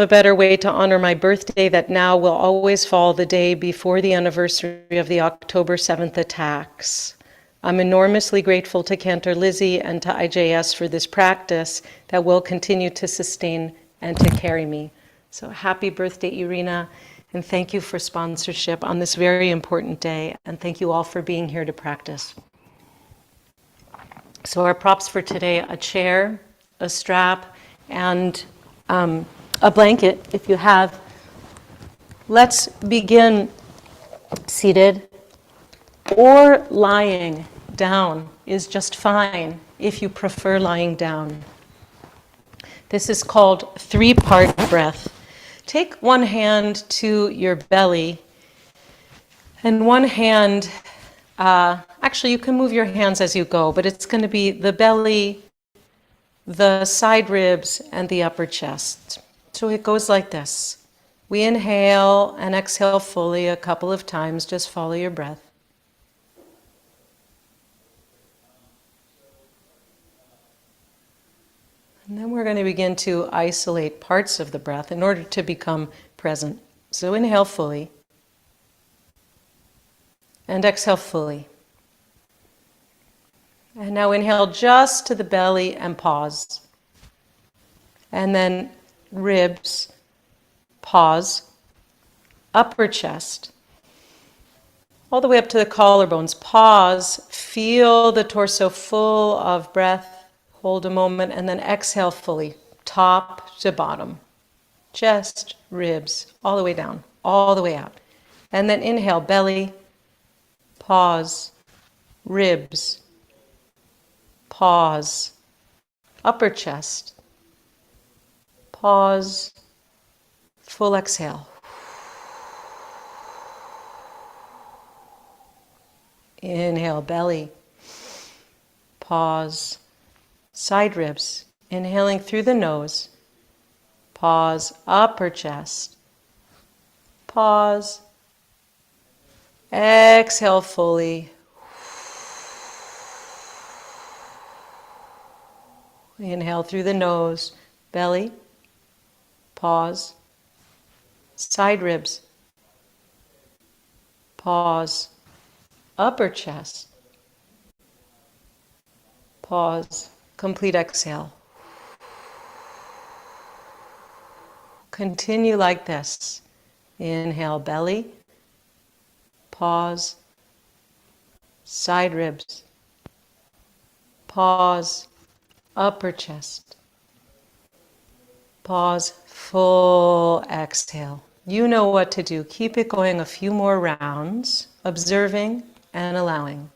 a better way to honor my birthday that now will always fall the day before the anniversary of the October 7th attacks. I'm enormously grateful to Cantor, Lizzie, and to IJS for this practice that will continue to sustain and to carry me. So happy birthday, Irina, and thank you for sponsorship on this very important day, and thank you all for being here to practice. So our props for today: a chair, a strap, and a blanket, if you have. Let's begin seated or lying down is just fine if you prefer lying down. This is called three-part breath. Take one hand to your belly and one hand, actually you can move your hands as you go, but it's going to be the belly, the side ribs, and the upper chest. So it goes like this. We inhale and exhale fully a couple of times. Just follow your breath. And then we're going to begin to isolate parts of the breath in order to become present. So inhale fully. And exhale fully. And now inhale just to the belly and pause. And then ribs, pause, upper chest, all the way up to the collarbones. Pause, feel the torso full of breath. Hold a moment and then exhale fully, top to bottom. Chest, ribs, all the way down, all the way out. And then inhale, belly, pause, ribs, pause, upper chest, pause, full exhale. Inhale, belly, pause, side ribs, inhaling through the nose, pause, upper chest, pause, exhale fully. Inhale through the nose, belly, pause, side ribs, pause, upper chest, pause, complete exhale. Continue like this. Inhale, belly, pause, side ribs, pause, upper chest, pause, full exhale. You know what to do. Keep it going a few more rounds, observing and allowing.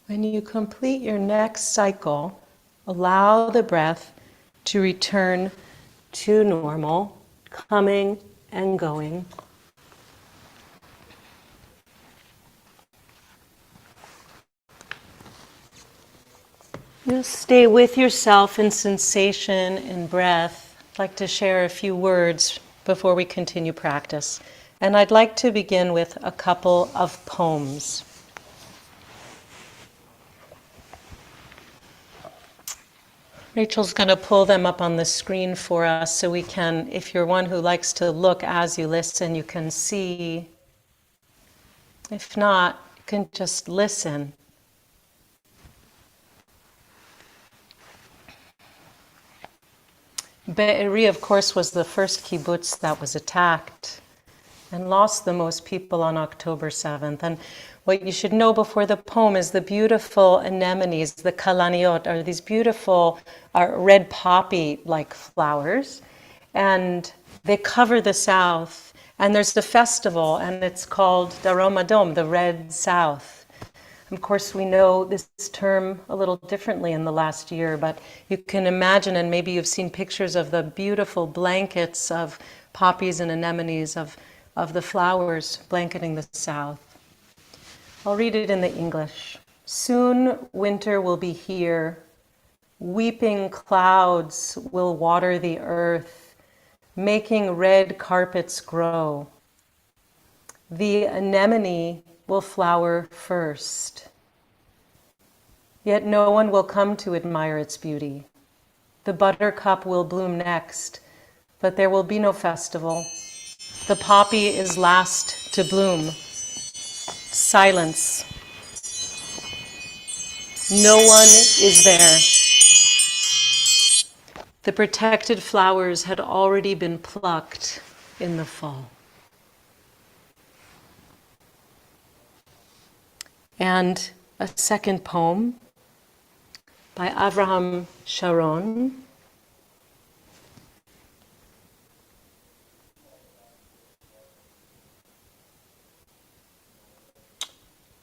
When you complete your next cycle, allow the breath to return to normal, coming and going. Just stay with yourself in sensation and breath. I'd like to share a few words before we continue practice. And I'd like to begin with a couple of poems. Rachel's going to pull them up on the screen for us so we can, if you're one who likes to look as you listen, you can see. If not, you can just listen. Be'eri, of course, was the first kibbutz that was attacked and lost the most people on October 7th. And what you should know before the poem is the beautiful anemones, the kalaniot, are these beautiful red poppy-like flowers. And they cover the south. And there's the festival, and it's called Darom Adom, the Red South. Of course, we know this term a little differently in the last year, but you can imagine, and maybe you've seen pictures of the beautiful blankets of poppies and anemones, of the flowers blanketing the south. I'll read it in the English. Soon winter will be here. Weeping clouds will water the earth, making red carpets grow. The anemone will flower first. Yet no one will come to admire its beauty. The buttercup will bloom next, but there will be no festival. The poppy is last to bloom. Silence. No one is there. The protected flowers had already been plucked in the fall. And a second poem by Avraham Sharon.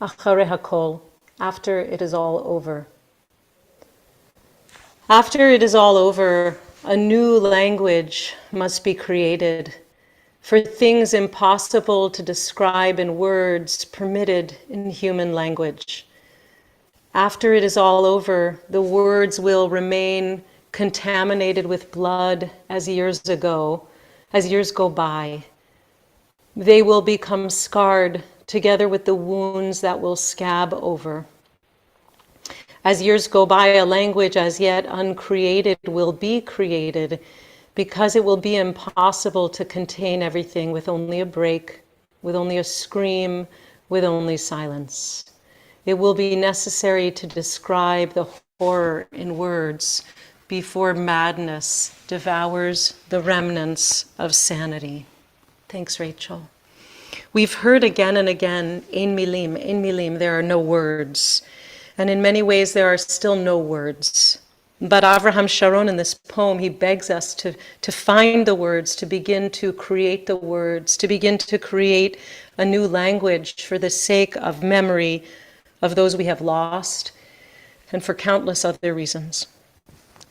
Acharei hakol, after it is all over. After it is all over, a new language must be created for things impossible to describe in words permitted in human language. After it is all over, the words will remain contaminated with blood as years go by. They will become scarred together with the wounds that will scab over. As years go by, a language as yet uncreated will be created because it will be impossible to contain everything with only a break, with only a scream, with only silence. It will be necessary to describe the horror in words before madness devours the remnants of sanity. Thanks, Rachel. We've heard again and again, ein milim, there are no words. And in many ways, there are still no words. But Avraham Sharon, in this poem, he begs us to find the words, to begin to create the words, to begin to create a new language for the sake of memory of those we have lost, and for countless other reasons.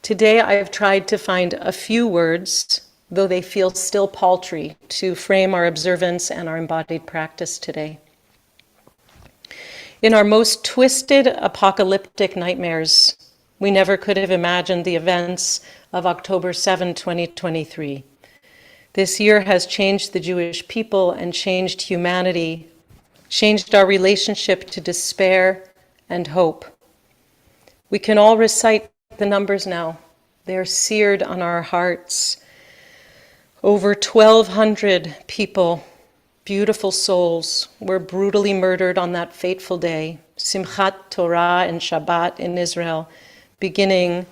Today, I have tried to find a few words, though they feel still paltry, to frame our observance and our embodied practice today. In our most twisted apocalyptic nightmares, we never could have imagined the events of October 7, 2023. This year has changed the Jewish people and changed humanity, changed our relationship to despair and hope. We can all recite the numbers now. They are seared on our hearts. Over 1,200 people, beautiful souls, were brutally murdered on that fateful day, Simchat Torah and Shabbat in Israel, beginning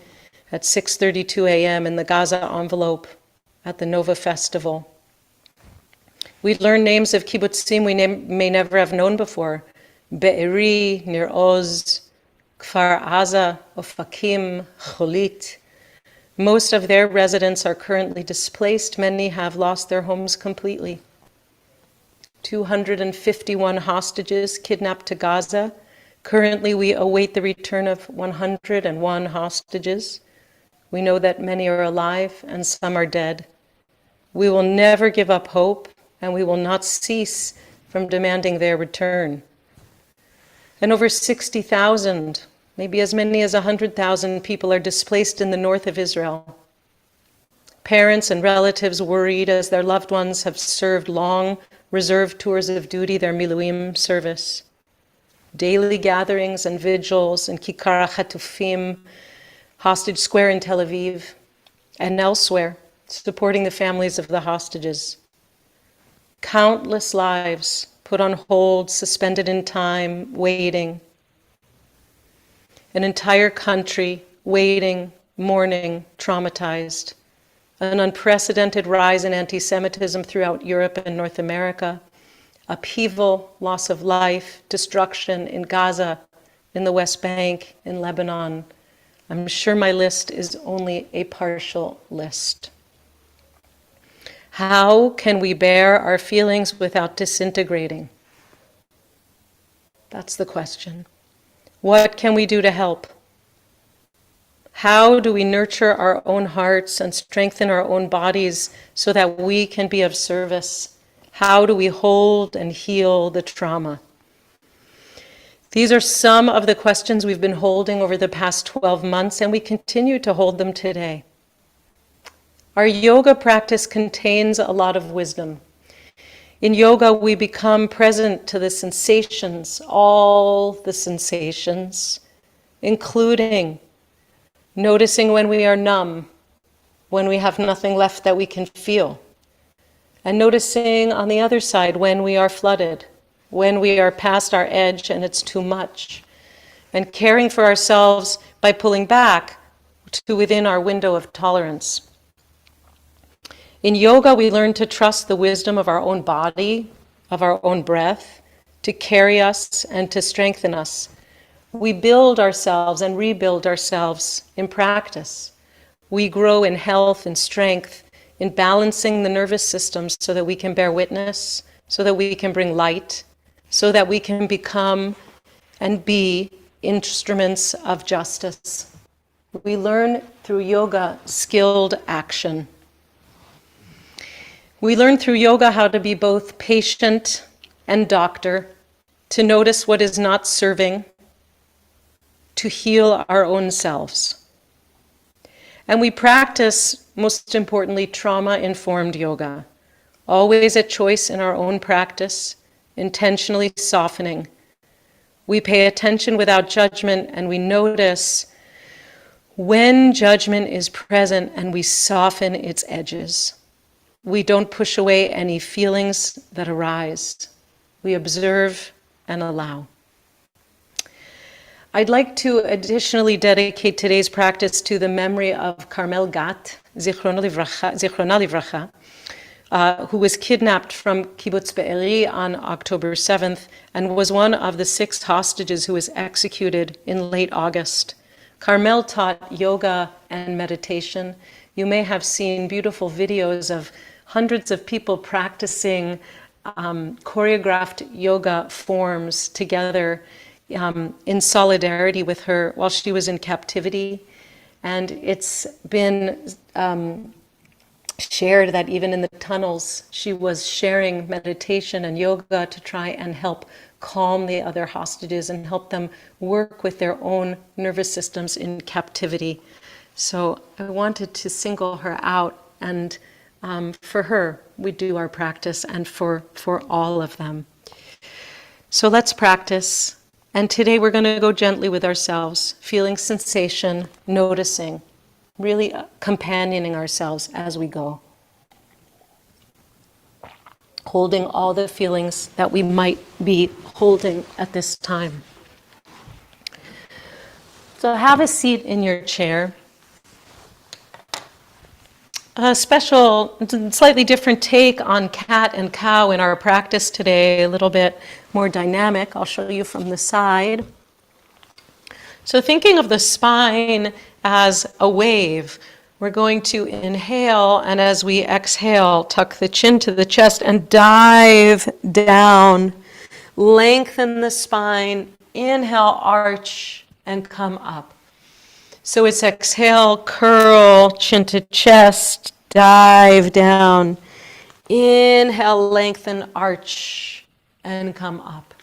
at 6:32 a.m. in the Gaza envelope at the Nova Festival. We learned names of kibbutzim we may never have known before: Be'eri, Nir Oz, Kfar Aza, Ofakim, Cholit. Most of their residents are currently displaced. Many have lost their homes completely. 251 hostages kidnapped to Gaza. Currently, we await the return of 101 hostages. We know that many are alive and some are dead. We will never give up hope, and we will not cease from demanding their return. And over 60,000, maybe as many as 100,000 people are displaced in the north of Israel. Parents and relatives worried as their loved ones have served long reserved tours of duty, their miluim service. Daily gatherings and vigils in Kikar HaChatufim, Hostage Square in Tel Aviv, and elsewhere, supporting the families of the hostages. Countless lives put on hold, suspended in time, waiting. An entire country waiting, mourning, traumatized. An unprecedented rise in anti-Semitism throughout Europe and North America. Upheaval, loss of life, destruction in Gaza, in the West Bank, in Lebanon. I'm sure my list is only a partial list. How can we bear our feelings without disintegrating? That's the question. What can we do to help? How do we nurture our own hearts and strengthen our own bodies so that we can be of service? How do we hold and heal the trauma? These are some of the questions we've been holding over the past 12 months, and we continue to hold them today. Our yoga practice contains a lot of wisdom. In yoga, we become present to the sensations, all the sensations, including noticing when we are numb, when we have nothing left that we can feel, and noticing on the other side when we are flooded, when we are past our edge and it's too much, and caring for ourselves by pulling back to within our window of tolerance. In yoga, we learn to trust the wisdom of our own body, of our own breath, to carry us and to strengthen us. We build ourselves and rebuild ourselves in practice. We grow in health and strength, in balancing the nervous system so that we can bear witness, so that we can bring light, so that we can become and be instruments of justice. We learn through yoga skilled action. We learn through yoga how to be both patient and doctor, to notice what is not serving, to heal our own selves. And we practice, most importantly, trauma-informed yoga, always a choice in our own practice, intentionally softening. We pay attention without judgment, and we notice when judgment is present and we soften its edges. We don't push away any feelings that arise. We observe and allow. I'd like to additionally dedicate today's practice to the memory of Carmel Gat, Zichrona Livracha, who was kidnapped from Kibbutz Be'eri on October 7th and was one of the 6 hostages who was executed in late August. Carmel taught yoga and meditation. You may have seen beautiful videos of hundreds of people practicing choreographed yoga forms together in solidarity with her while she was in captivity. And it's been shared that even in the tunnels, she was sharing meditation and yoga to try and help calm the other hostages and help them work with their own nervous systems in captivity. So I wanted to single her out, and for her, we do our practice, and for all of them. So let's practice. And today we're going to go gently with ourselves, feeling sensation, noticing, really companioning ourselves as we go. Holding all the feelings that we might be holding at this time. So have a seat in your chair. A special, slightly different take on cat and cow in our practice today, a little bit more dynamic. I'll show you from the side. So thinking of the spine as a wave, we're going to inhale, and as we exhale, tuck the chin to the chest and dive down. Lengthen the spine, inhale, arch, and come up. So it's exhale, curl, chin to chest, dive down. Inhale, lengthen, arch, and come up.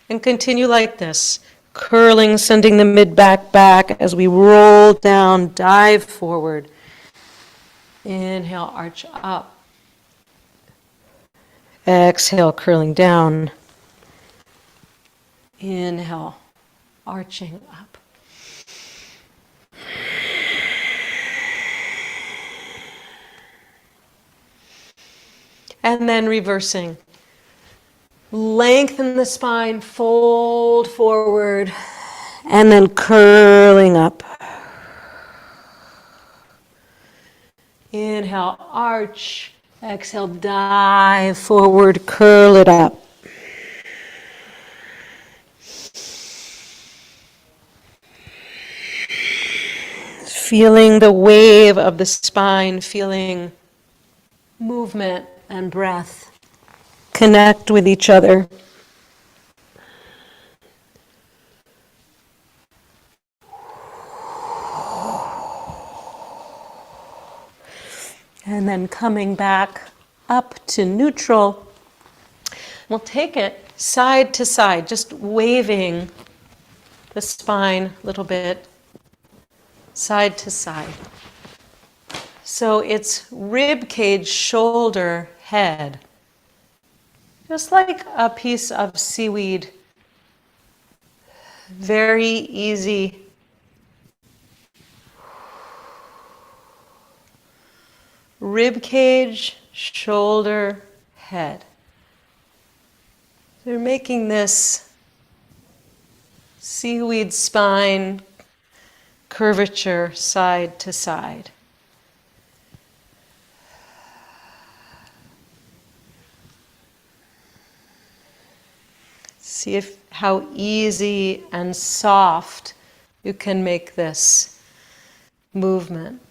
And continue like this, curling, sending the mid-back back as we roll down, dive forward. Inhale, arch up. Exhale, curling down. Inhale, arching up. And then reversing. Lengthen the spine, fold forward, and then curling up. Inhale, arch. Exhale, dive forward, curl it up. Feeling the wave of the spine, feeling movement and breath connect with each other. And then coming back up to neutral. We'll take it side to side, just waving the spine a little bit, side to side. So it's rib cage, shoulder, head. Just like a piece of seaweed. Very easy. Rib cage, shoulder, head. They're making this seaweed spine curvature side to side. See how easy and soft you can make this movement.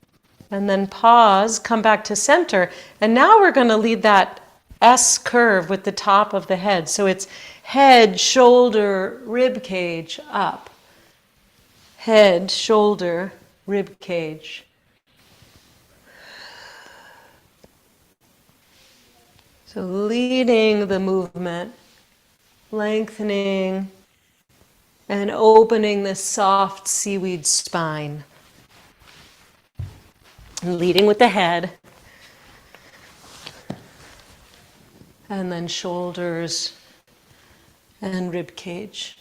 And then pause, come back to center. And now we're going to lead that S curve with the top of the head. So it's head, shoulder, rib cage, up. Head, shoulder, rib cage. So leading the movement, lengthening and opening this soft seaweed spine. Leading with the head. And then shoulders and rib cage.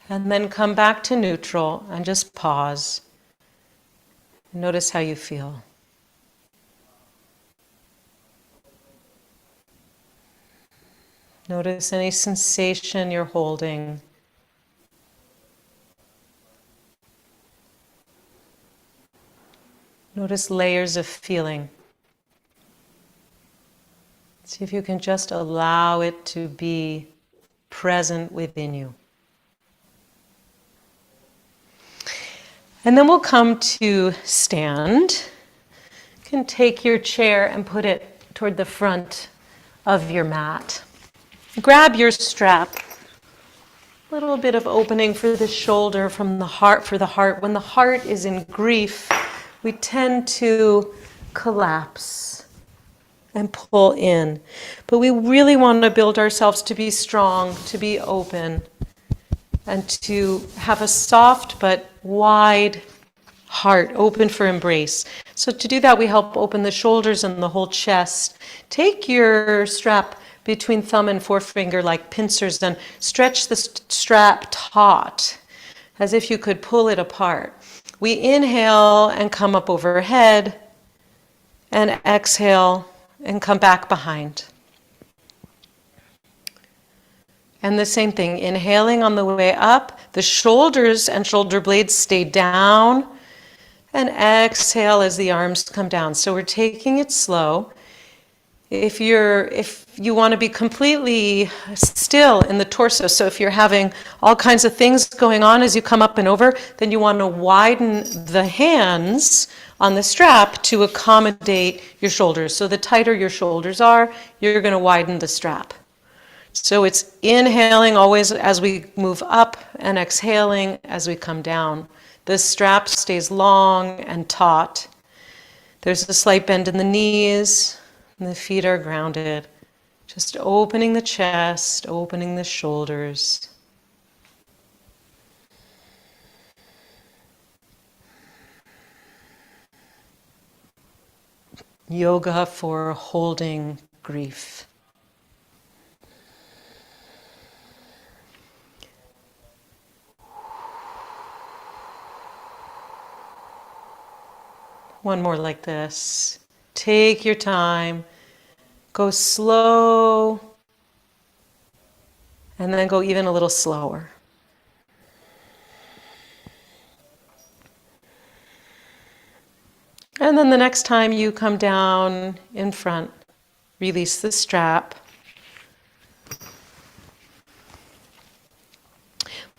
And then come back to neutral and just pause. Notice how you feel. Notice any sensation you're holding. Notice layers of feeling. See if you can just allow it to be present within you. And then we'll come to stand. You can take your chair and put it toward the front of your mat. Grab your strap. A little bit of opening for the shoulder from the heart for the heart. When the heart is in grief, we tend to collapse and pull in. But we really want to build ourselves to be strong, to be open, and to have a soft but wide heart, open for embrace. So to do that, we help open the shoulders and the whole chest. Take your strap between thumb and forefinger like pincers and stretch the strap taut, as if you could pull it apart. We inhale and come up overhead, and exhale and come back behind. And the same thing, inhaling on the way up, the shoulders and shoulder blades stay down, and exhale as the arms come down. So we're taking it slow. If you want to be completely still in the torso, so if you're having all kinds of things going on as you come up and over, then you want to widen the hands on the strap to accommodate your shoulders. So the tighter your shoulders are, you're going to widen the strap. So it's inhaling always as we move up and exhaling as we come down. The strap stays long and taut. There's a slight bend in the knees. And the feet are grounded. Just opening the chest, opening the shoulders. Yoga for holding grief. One more like this. Take your time, go slow, and then go even a little slower. And then the next time you come down in front, release the strap.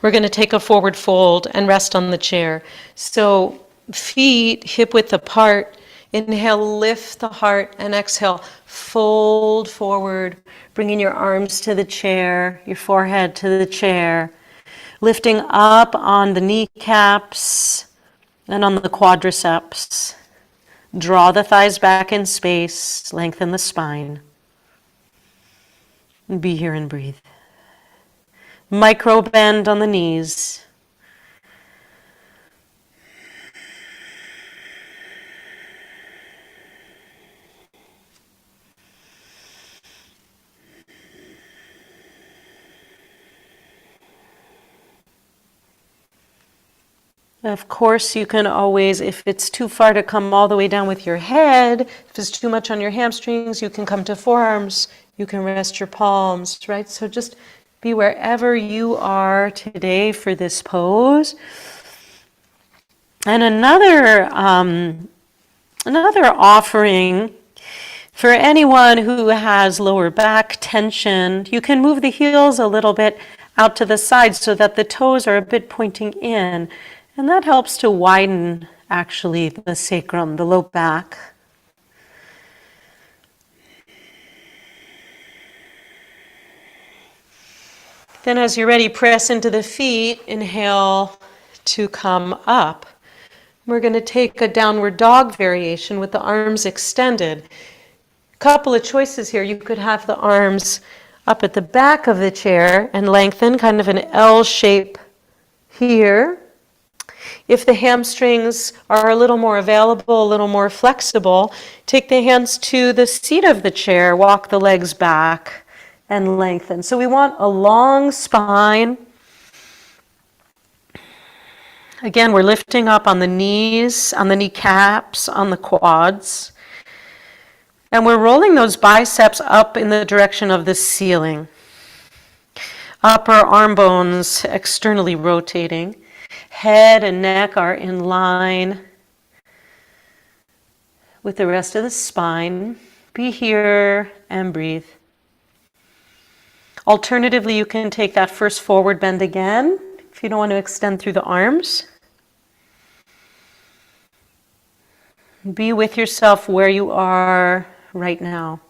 We're going to take a forward fold and rest on the chair. So feet hip width apart. Inhale, lift the heart, and exhale, fold forward, bringing your arms to the chair, your forehead to the chair, lifting up on the kneecaps and on the quadriceps. Draw the thighs back in space, lengthen the spine. Be here and breathe. Micro bend on the knees. Of course, you can always, if it's too far to come all the way down with your head, if it's too much on your hamstrings, you can come to forearms, you can rest your palms, right? So just be wherever you are today for this pose. And another offering for anyone who has lower back tension, you can move the heels a little bit out to the side so that the toes are a bit pointing in. And that helps to widen, actually, the sacrum, the low back. Then as you're ready, press into the feet. Inhale to come up. We're going to take a downward dog variation with the arms extended. Couple of choices here. You could have the arms up at the back of the chair and lengthen, kind of an L shape here. If the hamstrings are a little more available, a little more flexible, take the hands to the seat of the chair, walk the legs back, and lengthen. So we want a long spine. Again, we're lifting up on the knees, on the kneecaps, on the quads. And we're rolling those biceps up in the direction of the ceiling. Upper arm bones externally rotating. Head and neck are in line with the rest of the spine. Be here and breathe. Alternatively, you can take that first forward bend again if you don't want to extend through the arms. Be with yourself where you are right now.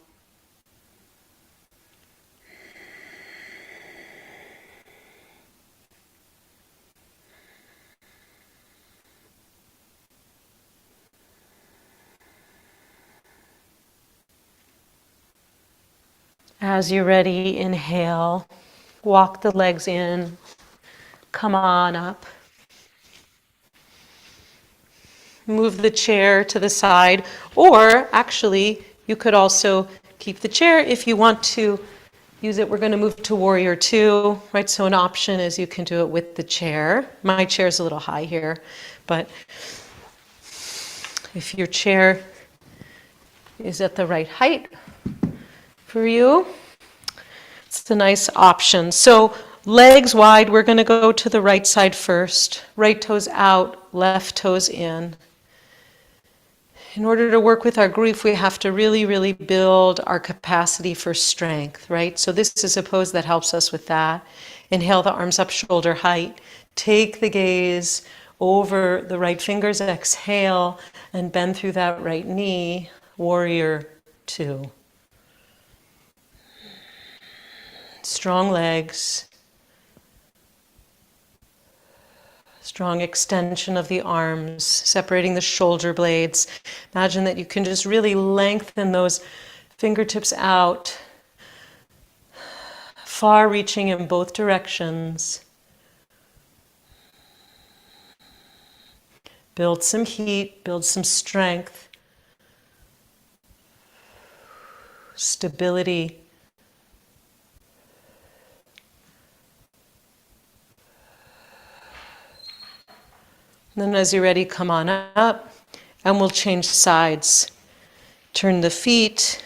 As you're ready, inhale, walk the legs in, come on up. Move the chair to the side, or actually, you could also keep the chair if you want to use it. We're going to move to warrior two, right? So an option is you can do it with the chair. My chair is a little high here, but if your chair is at the right height for you, it's a nice option. So legs wide, we're going to go to the right side first. Right toes out, left toes in. In order to work with our grief, we have to really, really build our capacity for strength, right? So this is a pose that helps us with that. Inhale the arms up shoulder height. Take the gaze over the right fingers. Exhale and bend through that right knee. Warrior two. Strong legs. Strong extension of the arms, separating the shoulder blades. Imagine that you can just really lengthen those fingertips out, far reaching in both directions. Build some heat, build some strength, stability. Then as you're ready, come on up, and we'll change sides. Turn the feet,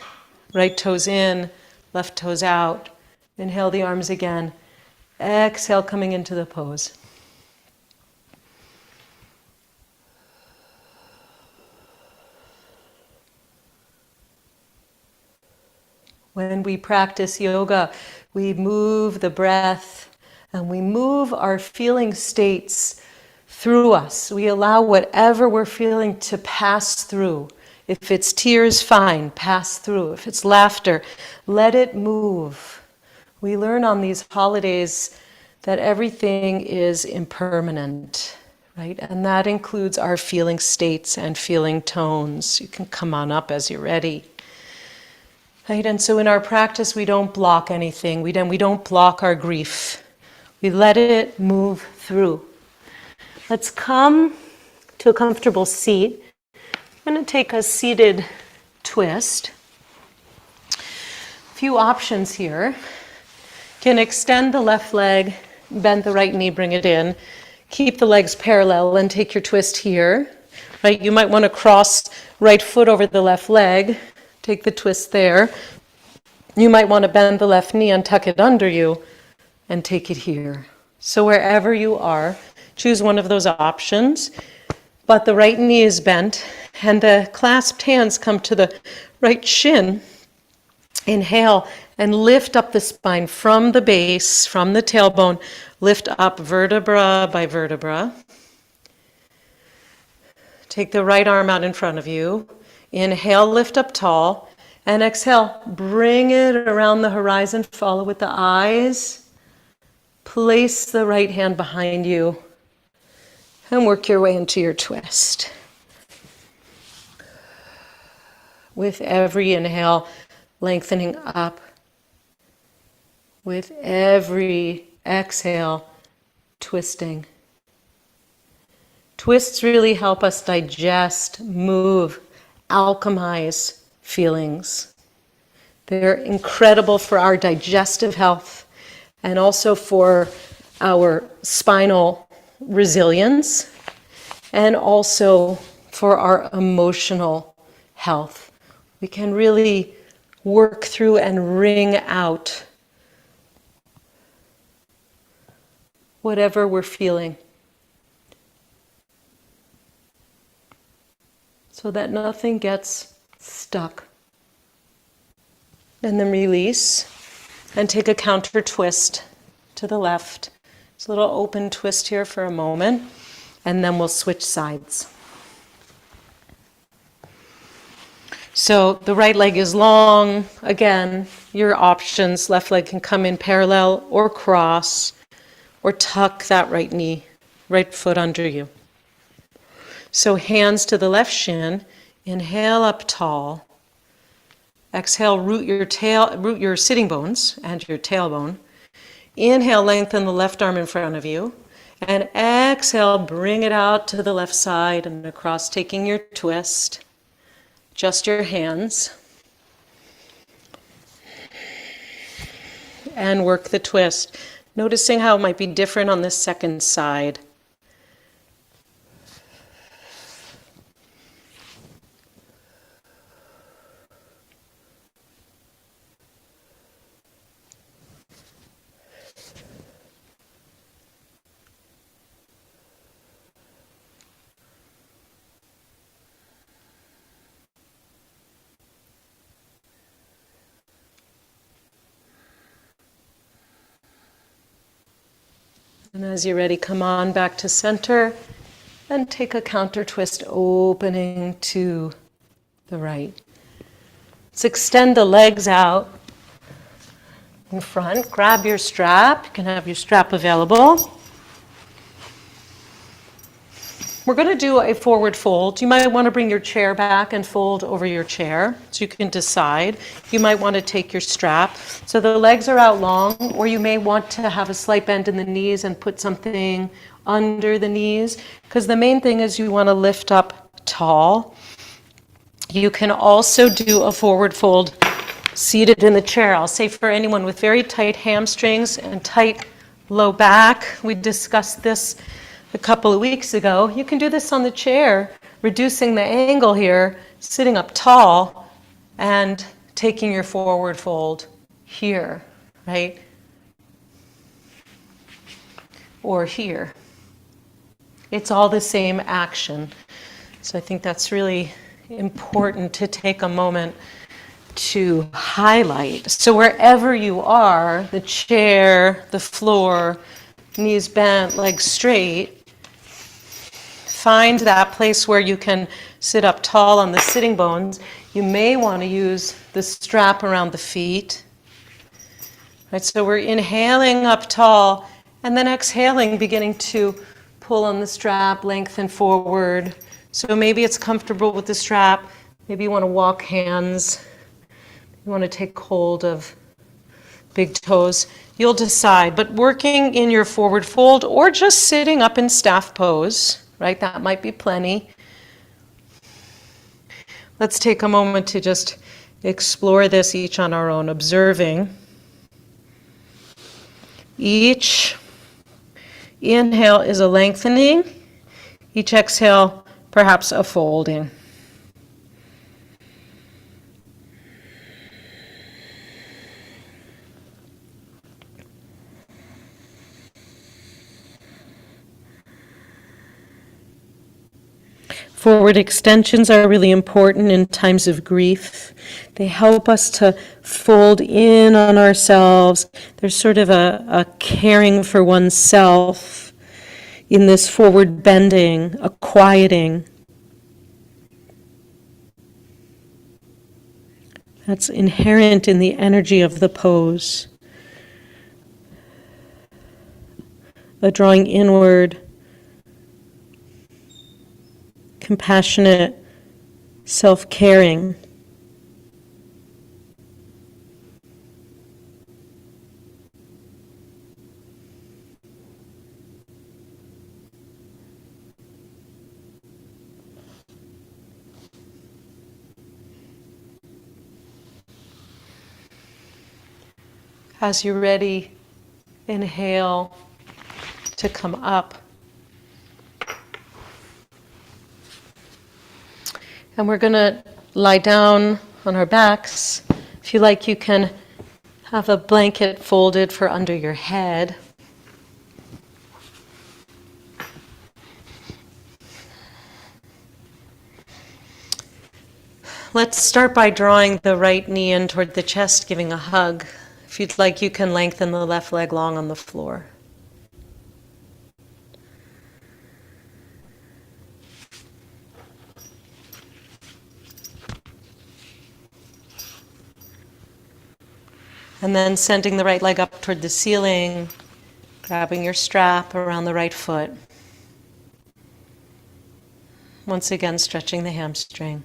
right toes in, left toes out. Inhale the arms again. Exhale, coming into the pose. When we practice yoga, we move the breath and we move our feeling states through us. We allow whatever we're feeling to pass through. If it's tears, fine, pass through. If it's laughter, let it move. We learn on these holidays that everything is impermanent, right? And that includes our feeling states and feeling tones. You can come on up as you're ready. Right? And so in our practice, we don't block anything. We don't block our grief. We let it move through. Let's come to a comfortable seat. I'm going to take a seated twist. A few options here. You can extend the left leg, bend the right knee, bring it in. Keep the legs parallel and take your twist here. Right? You might want to cross right foot over the left leg. Take the twist there. You might want to bend the left knee and tuck it under you and take it here. So wherever you are, choose one of those options. But the right knee is bent and the clasped hands come to the right shin. Inhale and lift up the spine from the base, from the tailbone. Lift up vertebra by vertebra. Take the right arm out in front of you. Inhale, lift up tall. And exhale, bring it around the horizon. Follow with the eyes. Place the right hand behind you. And work your way into your twist. With every inhale, lengthening up. With every exhale, twisting. Twists really help us digest, move, alchemize feelings. They're incredible for our digestive health and also for our spinal resilience and also for our emotional health. We can really work through and wring out whatever we're feeling so that nothing gets stuck. And then release and take a counter twist to the left. It's a little open twist here for a moment, and then we'll switch sides. So the right leg is long. Again, your options. Left leg can come in parallel or cross, or tuck that right knee, right foot under you. So hands to the left shin. Inhale up tall. Exhale, root your sitting bones and your tailbone. Inhale, lengthen the left arm in front of you. And exhale, bring it out to the left side and across, taking your twist. Just your hands. And work the twist. Noticing how it might be different on this second side. And as you're ready, come on back to center and take a counter twist, opening to the right. Let's extend the legs out in front. Grab your strap. You can have your strap available. We're going to do a forward fold. You might want to bring your chair back and fold over your chair so you can decide. You might want to take your strap. So the legs are out long, or you may want to have a slight bend in the knees and put something under the knees, because the main thing is you want to lift up tall. You can also do a forward fold seated in the chair. I'll say for anyone with very tight hamstrings and tight low back, we discussed this a couple of weeks ago. You can do this on the chair, reducing the angle here, sitting up tall, and taking your forward fold here, right? Or here. It's all the same action. So I think that's really important to take a moment to highlight. So wherever you are, the chair, the floor, knees bent, legs straight, find that place where you can sit up tall on the sitting bones. You may want to use the strap around the feet. Right, so we're inhaling up tall and then exhaling, beginning to pull on the strap, lengthen forward. So maybe it's comfortable with the strap. Maybe you want to walk hands. You want to take hold of big toes. You'll decide. But working in your forward fold or just sitting up in staff pose, right? That might be plenty. Let's take a moment to just explore this each on our own, observing. Each inhale is a lengthening. Each exhale, perhaps a folding. Forward extensions are really important in times of grief. They help us to fold in on ourselves. There's sort of a caring for oneself in this forward bending, a quieting. That's inherent in the energy of the pose. A drawing inward, compassionate, self-caring. As you're ready, inhale to come up. And we're going to lie down on our backs. If you like, you can have a blanket folded for under your head. Let's start by drawing the right knee in toward the chest, giving a hug. If you'd like, you can lengthen the left leg long on the floor. And then sending the right leg up toward the ceiling, grabbing your strap around the right foot. Once again, stretching the hamstring.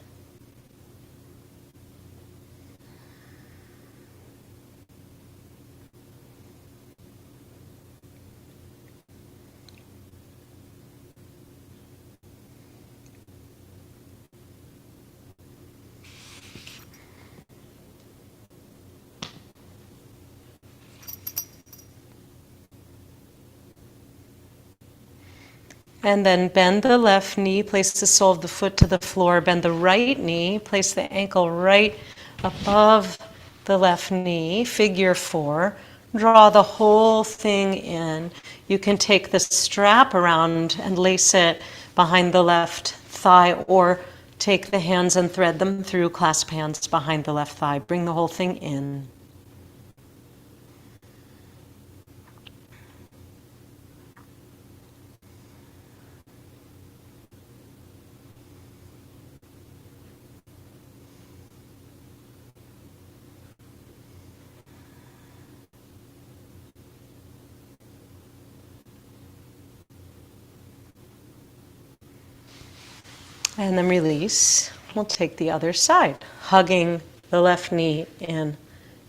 And then bend the left knee, place the sole of the foot to the floor. Bend the right knee, place the ankle right above the left knee, figure 4. Draw the whole thing in. You can take the strap around and lace it behind the left thigh, or take the hands and thread them through, clasp hands behind the left thigh. Bring the whole thing in. And then release. We'll take the other side, hugging the left knee in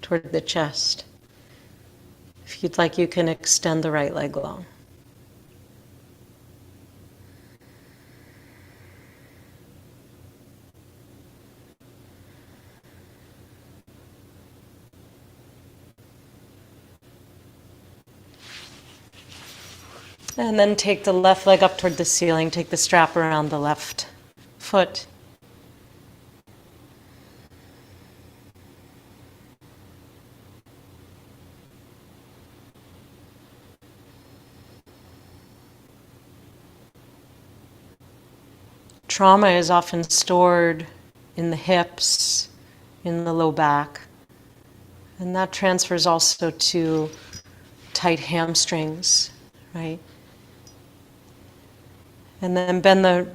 toward the chest. If you'd like, you can extend the right leg long. And then take the left leg up toward the ceiling. Take the strap around the left foot. Trauma is often stored in the hips, in the low back, and that transfers also to tight hamstrings, right? And then bend the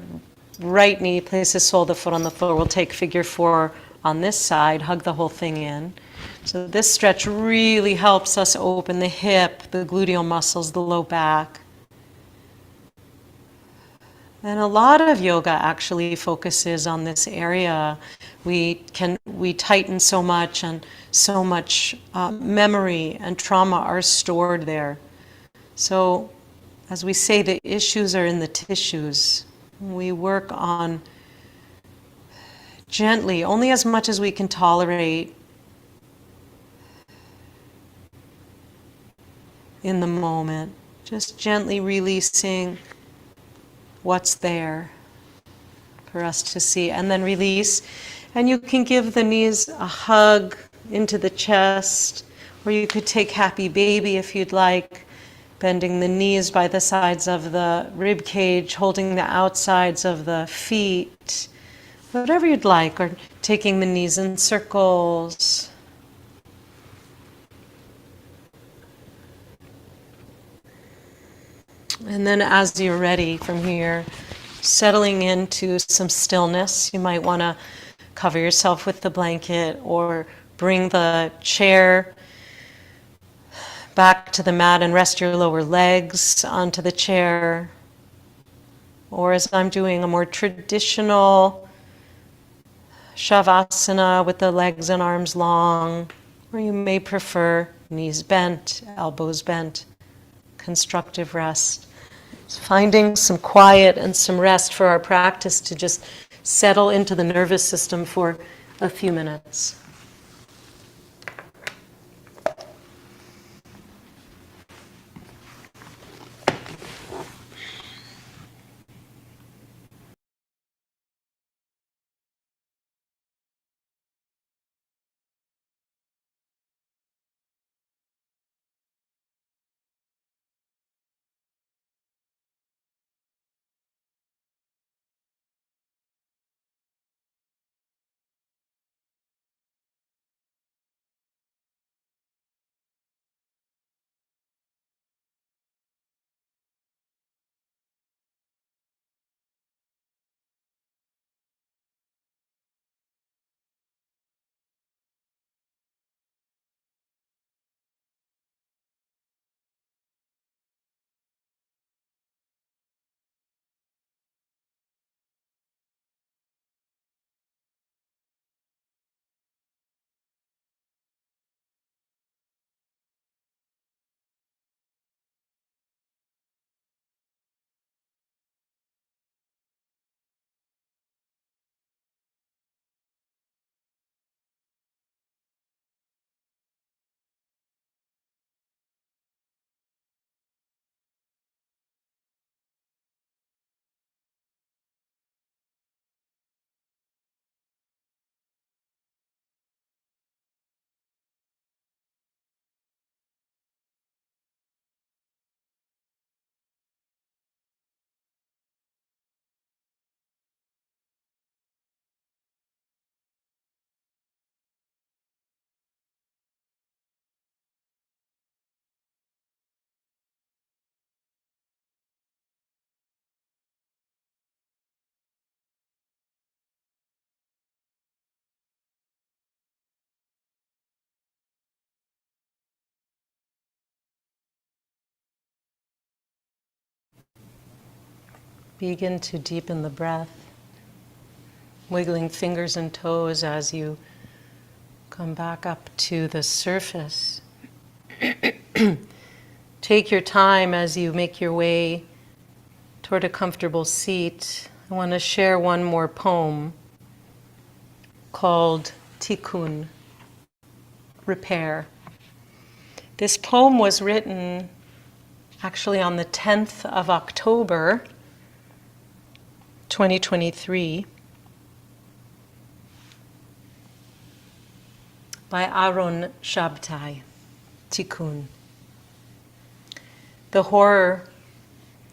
right knee, place the sole of the foot on the floor. We'll take figure 4 on this side, hug the whole thing in. So this stretch really helps us open the hip, the gluteal muscles, the low back. And a lot of yoga actually focuses on this area. We tighten so much, and so much memory and trauma are stored there. So, as we say, the issues are in the tissues. We work on gently, only as much as we can tolerate in the moment, just gently releasing what's there for us to see, and then release. And you can give the knees a hug into the chest, or you could take happy baby if you'd like, bending the knees by the sides of the rib cage, holding the outsides of the feet, whatever you'd like, or taking the knees in circles. And then as you're ready from here, settling into some stillness, you might want to cover yourself with the blanket or bring the chair back to the mat and rest your lower legs onto the chair. Or as I'm doing, a more traditional Shavasana with the legs and arms long, or you may prefer knees bent, elbows bent, constructive rest. Finding some quiet and some rest for our practice to just settle into the nervous system for a few minutes. Begin to deepen the breath, wiggling fingers and toes as you come back up to the surface. Take your time as you make your way toward a comfortable seat. I want to share one more poem called Tikkun, Repair. This poem was written actually on the 10th of October, 2023, by Aaron Shabtai, Tikkun. The horror,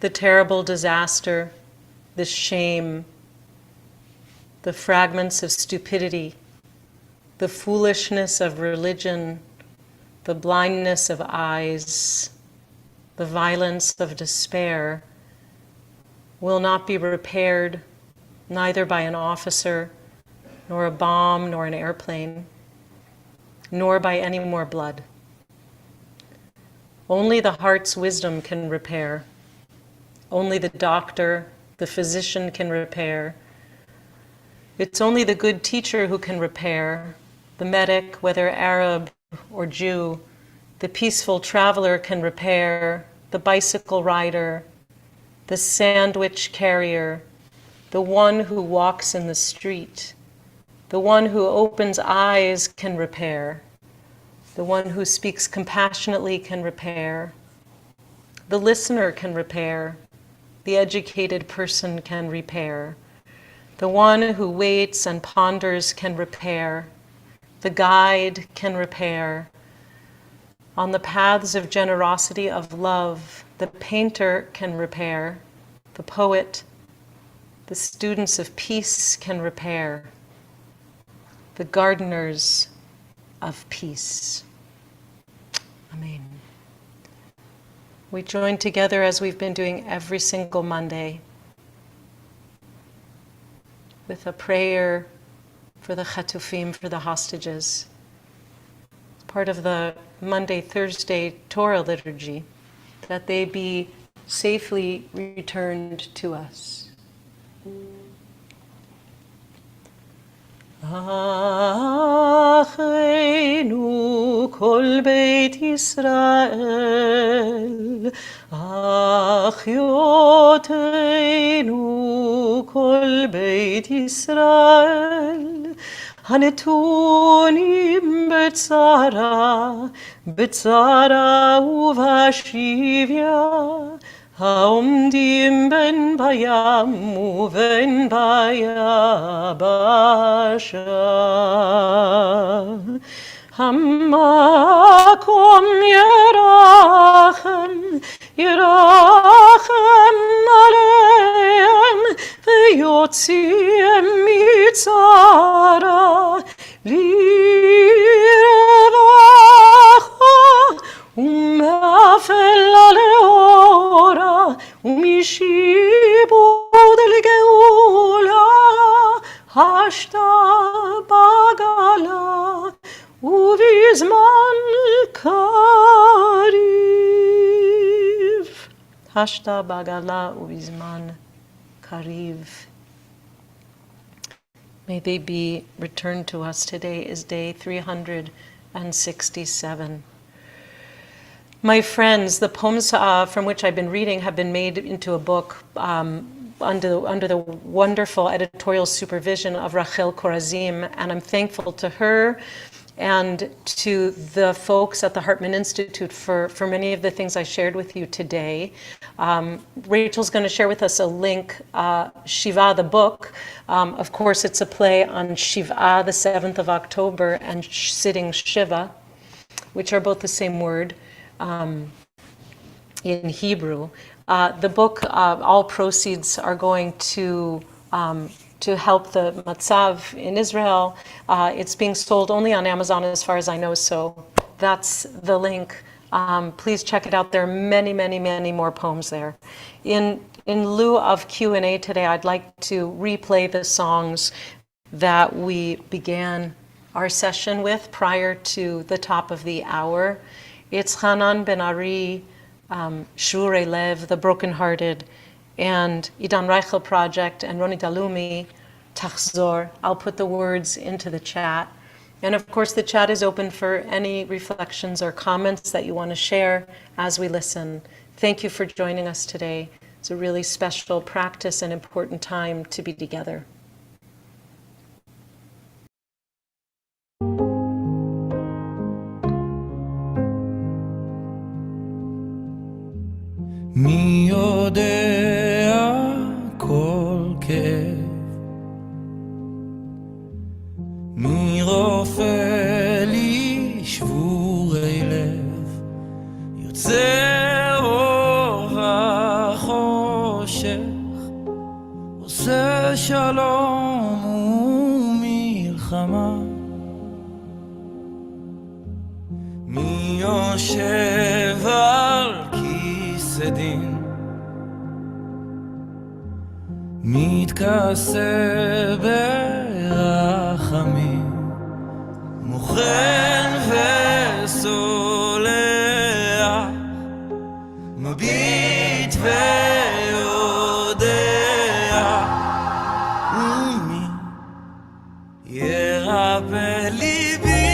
the terrible disaster, the shame, the fragments of stupidity, the foolishness of religion, the blindness of eyes, the violence of despair will not be repaired neither by an officer, nor a bomb, nor an airplane, nor by any more blood. Only the heart's wisdom can repair. Only the doctor, the physician can repair. It's only the good teacher who can repair. The medic, whether Arab or Jew, the peaceful traveler can repair, the bicycle rider, the sandwich carrier, the one who walks in the street, the one who opens eyes can repair, the one who speaks compassionately can repair, the listener can repair, the educated person can repair, the one who waits and ponders can repair, the guide can repair. On the paths of generosity, of love, the painter can repair, the poet, the students of peace can repair, the gardeners of peace. Amen. We join together as we've been doing every single Monday with a prayer for the chatufim, for the hostages. Part of the Monday, Thursday Torah liturgy, that they be safely returned to us. Achenu kol beit Yisrael, Achiotenu kol beit Yisrael, הנתונים בצרה ובשביה, העומדים בין בים ובין ביבשה. המקום ירחם עליהם ויוציאם מצרה לרווחה ומאפלה לאורה ומשיבוד לגאולה השתה בגלה ובזמן קריב. השתה בגלה ובזמן קריב. May they be returned to us. Today is day 367. My friends, the poems from which I've been reading have been made into a book under the wonderful editorial supervision of Rachel Korazim, and I'm thankful to her and to the folks at the Hartman Institute for many of the things I shared with you today. Rachel's going to share with us a link, Shiva, the book. Of course, it's a play on Shiva, the 7th of October, and sitting Shiva, which are both the same word in Hebrew. The book, all proceeds are going to help the Matzav in Israel. It's being sold only on Amazon as far as I know, so that's the link. Please check it out. There are many, many, many more poems there. In lieu of Q&A today, I'd like to replay the songs that we began our session with prior to the top of the hour. It's Hanan Ben Ari, Shure Lev, The Brokenhearted, and Idan Reichel Project, and Roni Dalumi, Tachzor. I'll put the words into the chat. And of course, the chat is open for any reflections or comments that you want to share as we listen. Thank you for joining us today. It's a really special practice and important time to be together. מי יודע כל כאב, מי רופא לי שבורי לב, יוצר אור וחושך, עושה שלום ומלחמה. מי יושב על דין מתכסה ברחמים, מוכן וסולח, מביט ויודע ירפא ליבי,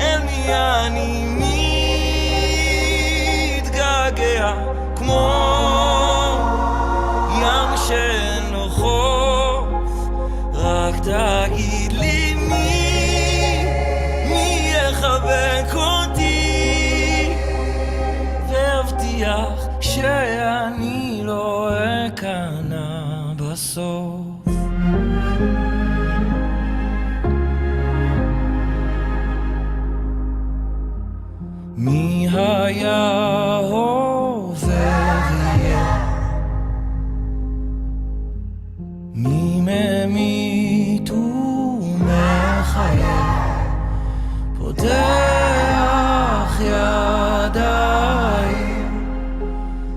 אל מי אני מתגעגע, כמו ים שאין לו חוף, רק תגיד לי מי יחבק אותי, והבטיח שאני לא אכנע בסוף. מי היה עובר יהיה, מי ממית ומחיה, פותח ידיים,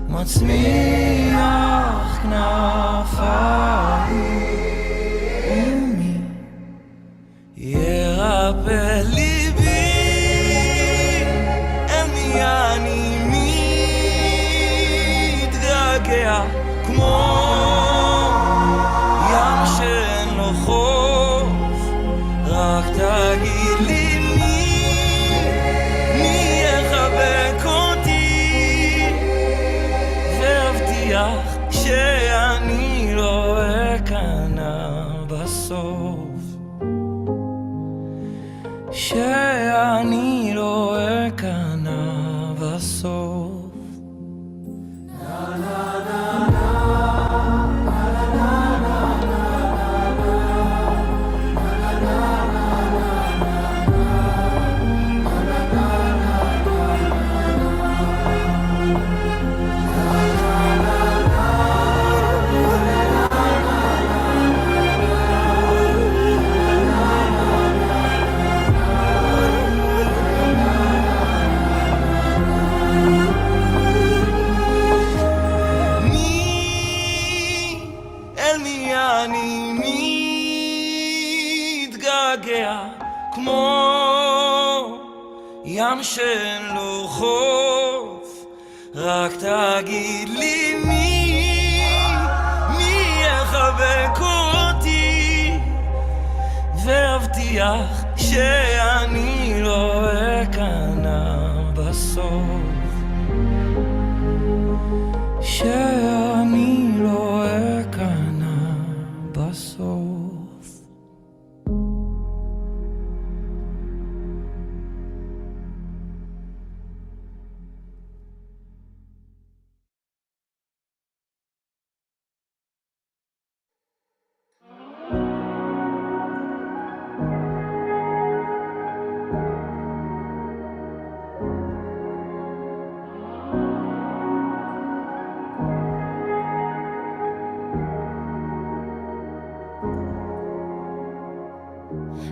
מצמיח כנפיים, ומי ירפא ליבי, אני מתגעגע, כמו ים שאין לו חוף, רק תגיד לי מי יחבק אותי, והבטיח שאני לא אכנע בסוף, שאני לא אכנע בסוף. כמו ים שאין לו חוף, רק תגיד לי מי יחבק אותי, והבטיח שאני לא אכנע בסוף, שאני לא אכנע בסוף.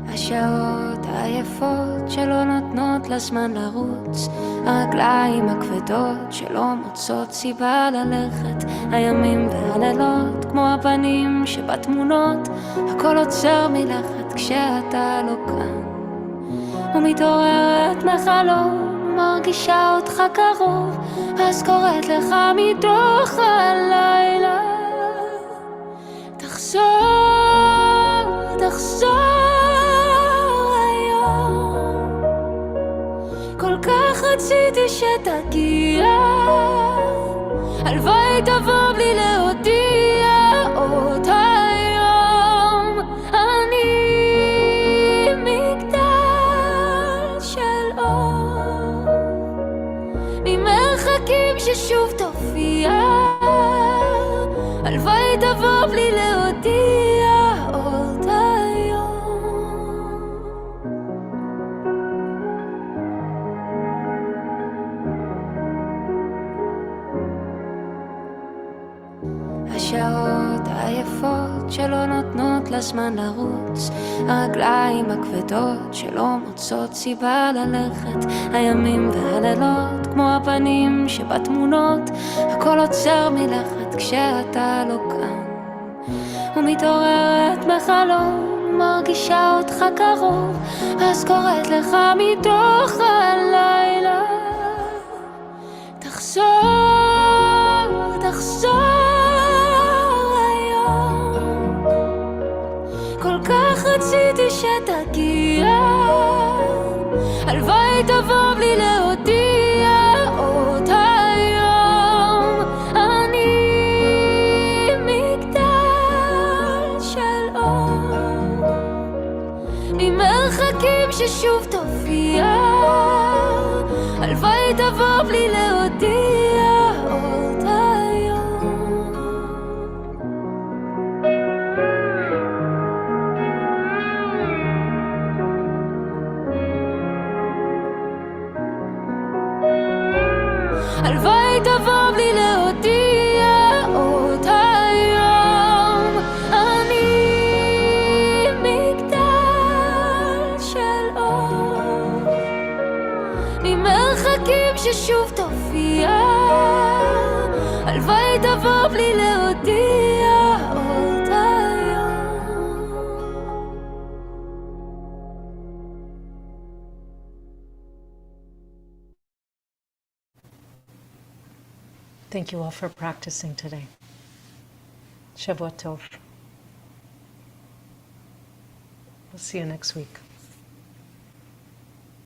השעות היפות שלא נותנות לזמן לרוץ, הרגליים הכבדות שלא מוצאות סיבה ללכת, הימים והלילות כמו הפנים שבתמונות, הכל עוצר מלכת כשאתה לא כאן, ומתעוררת מחלום, מרגישה אותך קרוב, אז קוראת לך מתוך הלילה, תחזור כל כך רציתי שתגיע, הלוואי תבוא בלי להודיע עוד היום, אני מגדל של אור, ממרחקים ששוב תופיע, הלוואי תבוא בלי להודיע עוד היום. השעות היפות שלא נותנות לזמן לרוץ, הרגליים הכבדות שלא מוצאות סיבה ללכת, הימים והלילות כמו הפנים שבתמונות, הכל עוצר מלכת כשאתה לא כאן, ומתעוררת מחלום, מרגישה אותך קרוב, אז קוראת לך מתוך הלילה, תחזור כל כך רציתי שתגיע, הלוואי תבוא בלי להודיע עוד היום. אני מגדל של אור, ממרחקים ששוב תופיע, הלוואי תבוא בלי להודיע עוד היום. הלוואי תבוא בלי להודיע עוד היום. אני מגדל של אור, ממרחקים ששוב תופיע, הלוואי תבוא בלי להודיע עוד היום. Thank you all for practicing today. Shavua Tov. We'll see you next week.